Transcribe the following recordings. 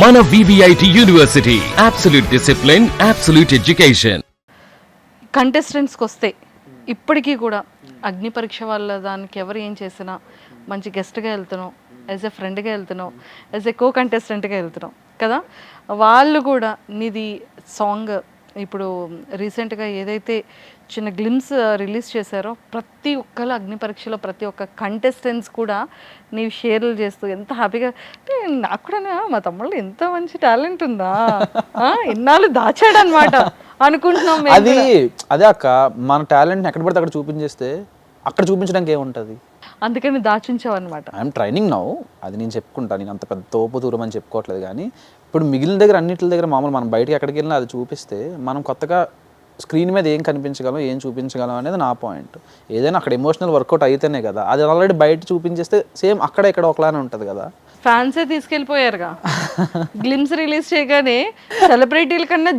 మన VVIT university absolute discipline, absolute education. కంటెస్టెంట్స్కి వస్తే ఇప్పటికీ కూడా అగ్ని పరీక్ష వాళ్ళ దానికి ఎవరు ఏం చేసినా మంచి గెస్ట్గా వెళ్తున్నాం, యాజ్ ఎ ఫ్రెండ్గా వెళ్తున్నాం, యాజ్ ఎ కో కంటెస్టెంట్గా వెళ్తున్నాం కదా. వాళ్ళు కూడా నీది సాంగ్ ఇప్పుడు రీసెంట్గా ఏదైతే చిన్న గ్లిమ్స్ రిలీజ్ చేశారో ప్రతి ఒక్కరు అగ్ని పరీక్షలో ప్రతి ఒక్క కంటెస్టెంట్స్ కూడా నీవు షేర్లు చేస్తూ ఎంత హ్యాపీగా, నాకు కూడా మా తమ్ముళ్ళు ఎంత మంచి టాలెంట్ ఉందా, ఇన్నాళ్ళు దాచాడనమాట అనుకుంటున్నాం. అదే అక్క, మన టాలెంట్ ఎక్కడ పడితే అక్కడ చూపించేస్తే అక్కడ చూపించడానికి ఏముంటుంది, అందుకని దాచుంచావు అనమాట. ఐఎమ్ ట్రైనింగ్ నౌ, అది నేను చెప్పుకుంటాను. నేను అంత పెద్ద తోపు దూరం అని చెప్పుకోవట్లేదు, కానీ ఇప్పుడు మిగిలిన దగ్గర అన్నింటి దగ్గర మామూలు మనం బయటకి ఎక్కడికి వెళ్ళినా అది చూపిస్తే మనం కొత్తగా స్క్రీన్ మీద ఏం కనిపించగలం, ఏం చూపించగలం అనేది నా పాయింట్. ఏదైనా అక్కడ ఎమోషనల్ వర్కౌట్ అయితేనే కదా, అది ఆల్రెడీ బయట చూపించేస్తే సేమ్ అక్కడ ఇక్కడ ఒకలానే ఉంటుంది కదా. ఫ్యాన్సే తీసుకెళ్ళిపోయారుగా గ్లిమ్స్ రిలీజ్ చేయగానే, సెలబ్రిటీల కన్నా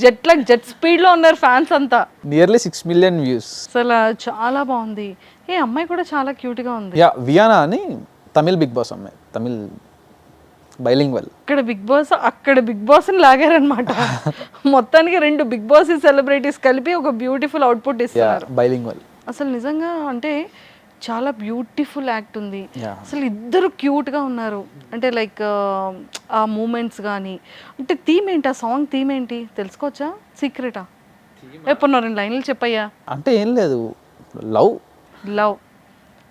జెట్ స్పీడ్ లో ఉన్నారు ఫ్యాన్స్ అంతా. Nearly 6 million views. అసలు చాలా బాగుంది. ఏ అమ్మాయి కూడా చాలా క్యూట్ గా ఉంది. యా, వియానా అని తమిళ్ బిగ్ బాస్ అమ్మాయి, తమిళ్ బైలింగ్వల్. ఇక్కడ బిగ్ బాస్, అక్కడ బిగ్ బాస్ ని లాగారనమాట. మొత్తానికి 2 బిగ్ బాస్ సెలబ్రిటీస్ కలిపి ఒక బ్యూటిఫుల్ అవుట్పుట్ ఇస్తున్నారు. బైలింగ్వల్ అసలు నిజంగా అంటే చాలా బ్యూటిఫుల్ యాక్ట్ ఉంది. అసలు ఇద్దరు క్యూట్గా ఉన్నారు. అంటే లైక్ ఆ మూమెంట్స్ కానీ, అంటే థీమ్ ఏంటి, ఆ సాంగ్ థీమ్ ఏంటి తెలుసుకోవచ్చా, సీక్రెటా? ఎప్పుడు 2 లైన్లు చెప్పయ్యా. అంటే ఏం లేదు, లవ్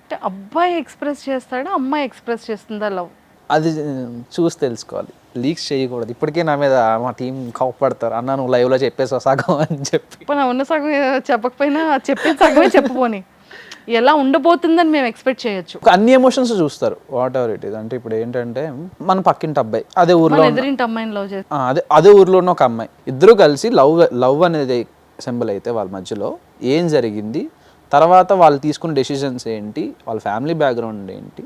అంటే అబ్బాయి ఎక్స్ప్రెస్ చేస్తాడా, అమ్మాయి ఎక్స్ప్రెస్ చేస్తుందా లవ్? అది చూసి తెలుసుకోవాలి, లీక్స్ చేయకూడదు. ఇప్పటికే నా మీద మా టీం కోపడతారు, అన్న నువ్వు లైవ్లో చెప్పేసి సగం అని చెప్పి. ఇప్పుడు ఉన్న సగం చెప్పకపోయినా చెప్పేది సగమే చెప్పుకొని ఎలా ఉండబోతుందని మేము ఎక్స్పెక్ట్ చేయొచ్చు. అన్ని ఎమోషన్స్ చూస్తారు, వాట్ ఎవర్ ఇట్ ఈస్. అంటే ఇప్పుడు ఏంటంటే మన పక్కింటి అబ్బాయి, అదే ఊర్లో ఎదురింటి అమ్మాయిని లవ్ చేస్తారు, అదే ఊర్లో ఉన్న ఒక అమ్మాయి, ఇద్దరు కలిసి లవ్ అనేది సింబల్ అయితే వాళ్ళ మధ్యలో ఏం జరిగింది, తర్వాత వాళ్ళు తీసుకున్న డెసిషన్స్ ఏంటి, వాళ్ళ ఫ్యామిలీ బ్యాక్గ్రౌండ్ ఏంటి,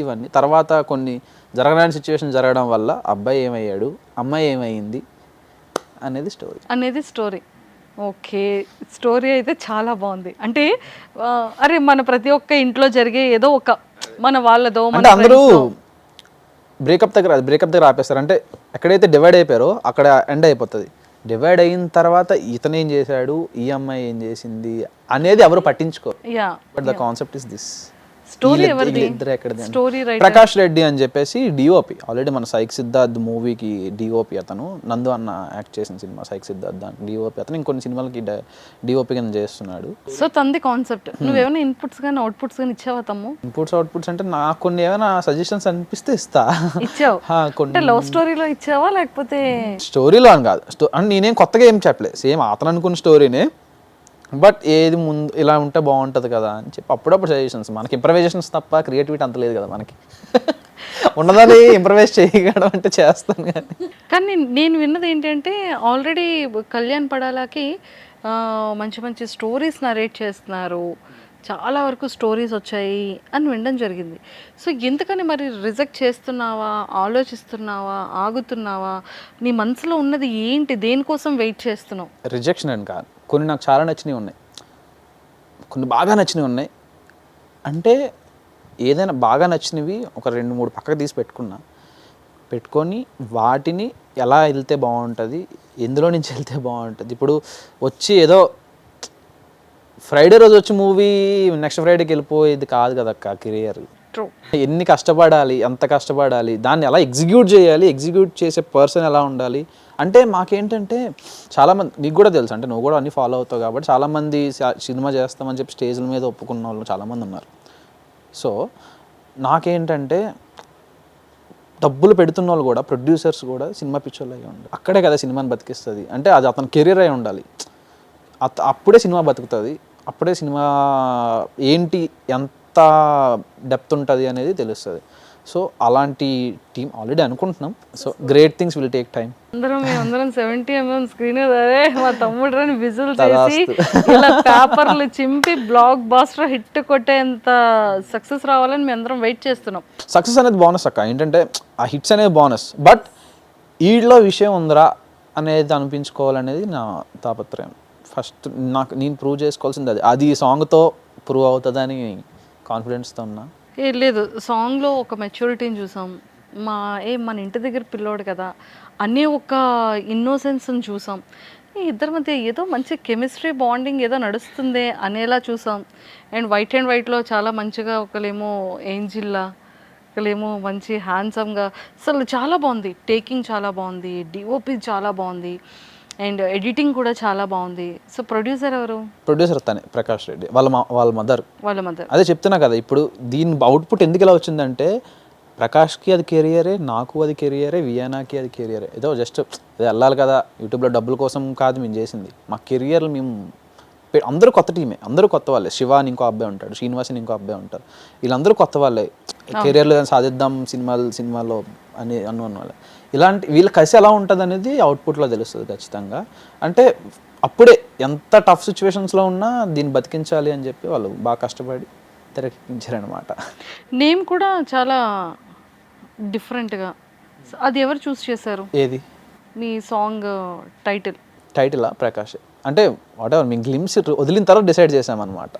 ఇవన్నీ తర్వాత కొన్ని జరగడానికి సిచ్యువేషన్ జరగడం వల్ల అబ్బాయి ఏమయ్యాడు, అమ్మాయి ఏమైంది అనేది స్టోరీ. ఓకే, స్టోరీ అయితే చాలా బాగుంది. అంటే అరే మన ప్రతి ఒక్క ఇంట్లో జరిగే ఏదో ఒక మన వాళ్ళదో, అంటే అందరూ బ్రేకప్ దగ్గర ఆపేస్తారు. అంటే ఎక్కడైతే డివైడ్ అయిపోయారో అక్కడ ఎండ్ అయిపోతుంది. డివైడ్ అయిన తర్వాత ఇతను ఏం చేశాడు, ఈ అమ్మాయి ఏం చేసింది అనేది ఎవరు పట్టించుకోరు. But the concept is this. Prakash Reddy అని చెప్పేసి డిఓపి, ఆల్రెడీ మన సైక్ సిద్ధార్థ్ మూవీకి డిఓపి అతను, నందు అన్న యాక్ట్ చేసిన సినిమా సైక్ సిద్ధార్థ్ డిఓపి అతను, ఇంకొన్ని సినిమాలకి డిఓపి కింద చేస్తున్నాడు. సో తంది కాన్సెప్ట్. నువ్వేమైనా ఇన్పుట్స్ కానీ అవుట్పుట్స్ కానీ ఇచ్చావా తమ్ము? ఇన్పుట్స్ అవుట్పుట్స్ అంటే నాకు కొన్ని ఏమైనా సజెషన్స్ అనిపిస్తే ఇస్తా. ఇచ్చావు? అంటే లవ్ స్టోరీలో ఇచ్చావా లేకపోతే స్టోరీలో అని కాదు, అంటే నేనేం కొత్తగా ఏం చెప్పలేదు, సేమ్ అతను అనుకున్న స్టోరీనే. బట్ ఏది ముందు ఇలా ఉంటే బాగుంటుంది కదా అని చెప్పి అప్పుడప్పుడు సజెషన్స్. మనకి ఇంప్రవైజేషన్స్ తప్ప క్రియేటివిటీ అంత లేదు కదా మనకి. ఉన్నదాన్ని ఇంప్రవైజ్ చేయగలం అంటే చేస్తాను. కానీ నేను విన్నది ఏంటంటే ఆల్రెడీ కళ్యాణ్ పడాలాకి మంచి మంచి స్టోరీస్ నరేట్ చేస్తున్నారు, చాలా వరకు స్టోరీస్ వచ్చాయి అని వినడం జరిగింది. సో ఎందుకని మరి రిజెక్ట్ చేస్తున్నావా, ఆలోచిస్తున్నావా, ఆగుతున్నావా, నీ మనసులో ఉన్నది ఏంటి, దేనికోసం వెయిట్ చేస్తున్నావు? రిజెక్షన్ అని కాదు, కొన్ని నాకు చాలా నచ్చినవి ఉన్నాయి, కొన్ని బాగా నచ్చినవి ఉన్నాయి. అంటే ఏదైనా బాగా నచ్చినవి ఒక 2-3 పక్కకు తీసి పెట్టుకొని వాటిని ఎలా వెళ్తే బాగుంటుంది, ఎందులో నుంచి వెళ్తే బాగుంటుంది. ఇప్పుడు వచ్చి ఏదో ఫ్రైడే రోజు వచ్చి మూవీ నెక్స్ట్ ఫ్రైడేకి వెళ్ళిపోయేది కాదు కదక్క కెరియర్. ఎన్ని కష్టపడాలి, ఎంత కష్టపడాలి, దాన్ని ఎలా ఎగ్జిక్యూట్ చేయాలి, ఎగ్జిక్యూట్ చేసే పర్సన్ ఎలా ఉండాలి. అంటే మాకేంటంటే చాలామంది, నీకు కూడా తెలుసు, అంటే నువ్వు కూడా అన్నీ ఫాలో అవుతావు కాబట్టి చాలామంది సినిమా చేస్తామని చెప్పి స్టేజ్ల మీద ఒప్పుకున్న వాళ్ళు చాలామంది ఉన్నారు. సో నాకేంటంటే డబ్బులు పెడుతున్న వాళ్ళు కూడా, ప్రొడ్యూసర్స్ కూడా సినిమా పిక్చర్లు అయ్యి ఉండాలి. అక్కడే కదా సినిమాని బతికిస్తుంది. అంటే అది అతని కెరీర్ అయి ఉండాలి. అప్పుడే సినిమా బతుకుతుంది, అప్పుడే సినిమా ఏంటి, ఎంత డెప్త్ ఉంటుంది అనేది తెలుస్తుంది. సో అలాంటి టీం ఆల్రెడీ అనుకుంటున్నాం. So great things will take time. అందరం 70mm స్క్రీన్ మా తమ్ముడు రాని విజువల్ చేసి ఇలా పేపర్లు చింపి బ్లాక్ బాస్టర్ హిట్ కొట్టేంత సక్సెస్ రావాలని మేము అందరం వెయిట్ చేస్తున్నాం. సక్సెస్ అనేది బోనస్ అక్క, ఏంటంటే ఆ హిట్స్ అనేది బోనస్, బట్ వీళ్ళలో విషయం ఉందిరా అనేది అనిపించుకోవాలనేది నా తాపత్రయం. ఫస్ట్ నేను ప్రూవ్ చేసుకోవాల్సింది అది ఈ సాంగ్తో ప్రూవ్ అవుతుందని కాన్ఫిడెన్స్తో ఉన్నా. లేదు, సాంగ్లో ఒక మెచ్యూరిటీని చూసాం, మన ఇంటి దగ్గర పిల్లోడు కదా అనే ఒక ఇన్నోసెన్స్ని చూసాం. ఈ ఇద్దరి మధ్య ఏదో మంచి కెమిస్ట్రీ బాండింగ్ ఏదో నడుస్తుంది అనేలా చూసాం. అండ్ వైట్లో చాలా మంచిగా ఒకలేమో ఏంజిల్లా, ఒకలేమో మంచి హ్యాండ్సమ్గా, అసలు చాలా బాగుంది. టేకింగ్ చాలా బాగుంది, డిఓపి చాలా బాగుంది, అండ్ ఎడిటింగ్ కూడా చాలా బాగుంది. సో ప్రొడ్యూసర్ ఎవరు? ప్రొడ్యూసర్ తనే ప్రకాష్ రెడ్డి, వాళ్ళ మదర్. అదే చెప్తున్నా కదా, ఇప్పుడు దీని అవుట్పుట్ ఎందుకు ఇలా వచ్చిందంటే ప్రకాష్కి అది కెరియరే, నాకు అది కెరియరే, వియానాకి అది కెరియరే. ఏదో జస్ట్ అది వెళ్ళాలి కదా యూట్యూబ్లో డబ్బుల కోసం కాదు మేము చేసింది. మా కెరియర్లు మేము అందరూ కొత్త టీమే, అందరూ కొత్త వాళ్ళే. శివ అని ఇంకో అబ్బాయి ఉంటాడు, శ్రీనివాస్ అని ఇంకో అబ్బాయి ఉంటారు. వీళ్ళందరూ కొత్త వాళ్ళే, కెరియర్లో సాధిద్దాం సినిమాలో అని అన్న వాళ్ళే. ఇలాంటి వీళ్ళ కలిసి ఎలా ఉంటుంది అనేది అవుట్పుట్లో తెలుస్తుంది ఖచ్చితంగా. అంటే అప్పుడే ఎంత టఫ్ సిచ్యువేషన్స్లో ఉన్నా దీన్ని బతికించాలి అని చెప్పి వాళ్ళు బాగా కష్టపడి తెరకెక్కించారనమాట. నేమ్ కూడా చాలా డిఫరెంట్గా. అది ఎవరు చూస్ చేశారు? ఏది? మీ సాంగ్ టైటిలా? ప్రకాష్. అంటే వాటెవర్ మేము గ్లిమ్స్ వదిలిన తర్వాత డిసైడ్ చేసామన్నమాట.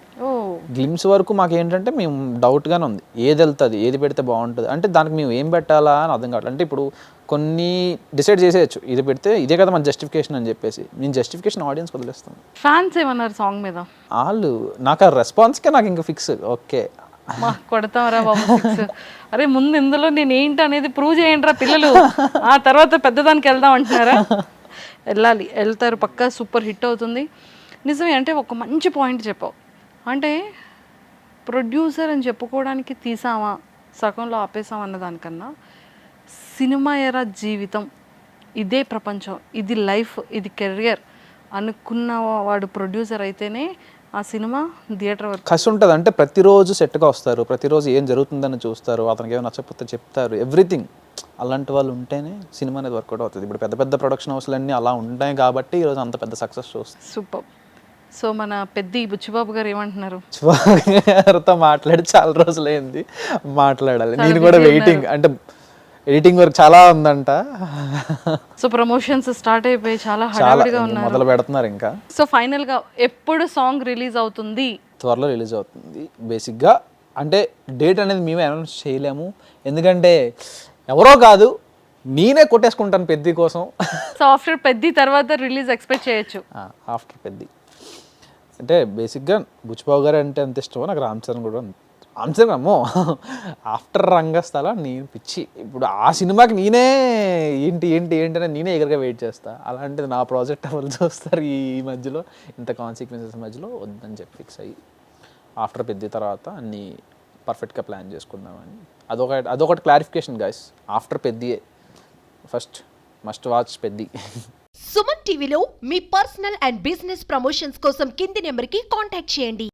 గ్లిమ్స్ వరకు మాకు ఏంటంటే మేము డౌట్గానే ఉంది, ఏది వెళ్తుంది, ఏది పెడితే బాగుంటుంది అంటే దానికి మేము ఏం పెట్టాలా అని అర్థం కావట్లేదు. అంటే ఇప్పుడు కొన్ని డిసైడ్ చేసేయచ్చు, ఇది పెడితే ఇదే కదా మన జస్టిఫికేషన్ అని చెప్పేసి. నేను జస్టిఫికేషన్ ఆడియన్స్ వదిలేస్తాను. ఫ్యాన్స్ ఏమన్నారు సాంగ్ మీద? వాళ్ళు నాకు ఆ రెస్పాన్స్కే నాకు ఇంకా ఫిక్స్. ఓకే కొడతామరా బాబు ఫిక్స్. అరే ముందు ఇందులో నేను ఏంటి అనేది ప్రూవ్ చేయండి పిల్లలు, ఆ తర్వాత పెద్దదానికి వెళ్దాం అంటున్నారా? వెళ్తారు పక్కా, సూపర్ హిట్ అవుతుంది. నిజమే. అంటే ఒక మంచి పాయింట్ చెప్పావు. అంటే ప్రొడ్యూసర్ అని చెప్పుకోవడానికి తీసామా, సగంలో ఆపేసాం అన్న దానికన్నా సినిమా ఎరా జీవితం, ఇదే ప్రపంచం, ఇది లైఫ్, ఇది కెరియర్ అనుకున్న వాడు ప్రొడ్యూసర్ అయితేనే ఆ సినిమా థియేటర్ వరకు కసి ఉంటుంది. అంటే ప్రతిరోజు సెట్గా వస్తారు, ప్రతిరోజు ఏం జరుగుతుందని చూస్తారు, అతనికి ఏమైనా నచ్చకపోతే చెప్తారు, ఎవ్రీథింగ్. అలాంటి వాళ్ళు ఉంటేనే సినిమా అనేది వర్కౌట్ అవుతుంది. ఇప్పుడు పెద్ద పెద్ద ప్రొడక్షన్ హౌస్లు అన్నీ అలా ఉంటాయి కాబట్టి ఈరోజు అంత పెద్ద సక్సెస్ చూస్తుంది. సూపర్. సో మన బుచ్చిబాబు గారు ఏమంటున్నారు? గారితో మాట్లాడి చాలా రోజులైంది, మాట్లాడాలి. నేను కూడా వెయిటింగ్. అంటే ఎడిటింగ్ వర్క్ చాలా ఉందంట. సో ప్రమోషన్స్ స్టార్ట్ అయిపోయి చాలా హడావిడిగా ఉన్నారు, మొదలు పెడుతున్నారు ఇంకా. సో ఫైనల్ గా ఎప్పుడు సాంగ్ రిలీజ్ అవుతుంది? త్వరలో రిలీజ్ అవుతుంది. బేసిక్గా అంటే డేట్ అనేది మేమే అనౌన్స్ చేయలేము, ఎందుకంటే ఎవరో కాదు నేనే కొట్టేసుకుంటాను పెద్ది కోసం. సో ఆఫ్టర్ పెద్ది తర్వాత రిలీజ్ ఎక్స్పెక్ట్ చేయొచ్చు? ఆఫ్టర్ పెద్ది. అంటే బేసిక్గా బుచ్చిబాబు గారు అంటే అంత ఇష్టమో నాకు రామ్ చరణ్ కూడా. రామ్ చరణ్ అమ్మో, ఆఫ్టర్ రంగస్థల నేను పిచ్చి. ఇప్పుడు ఆ సినిమాకి నేనే ఏంటి ఏంటి ఏంటి అని నేనే ఎగరగా వెయిట్ చేస్తా. అలాంటిది నా ప్రాజెక్ట్ ఎవరు చూస్తారు ఈ మధ్యలో, ఇంత కాన్సిక్వెన్సెస్ మధ్యలో వద్దని చెప్పి ఫిక్స్ అయ్యి ఆఫ్టర్ పెద్ది తర్వాత అన్నీ పర్ఫెక్ట్గా ప్లాన్ చేసుకుందామని. అదొకటి క్లారిఫికేషన్ గైస్. ఆఫ్టర్ పెద్దియే first must watch Peddi. Suman టీవీలో మీ పర్సనల్ అండ్ బిజినెస్ ప్రమోషన్స్ కోసం కింది నెంబర్కి కాంటాక్ట్ చేయండి.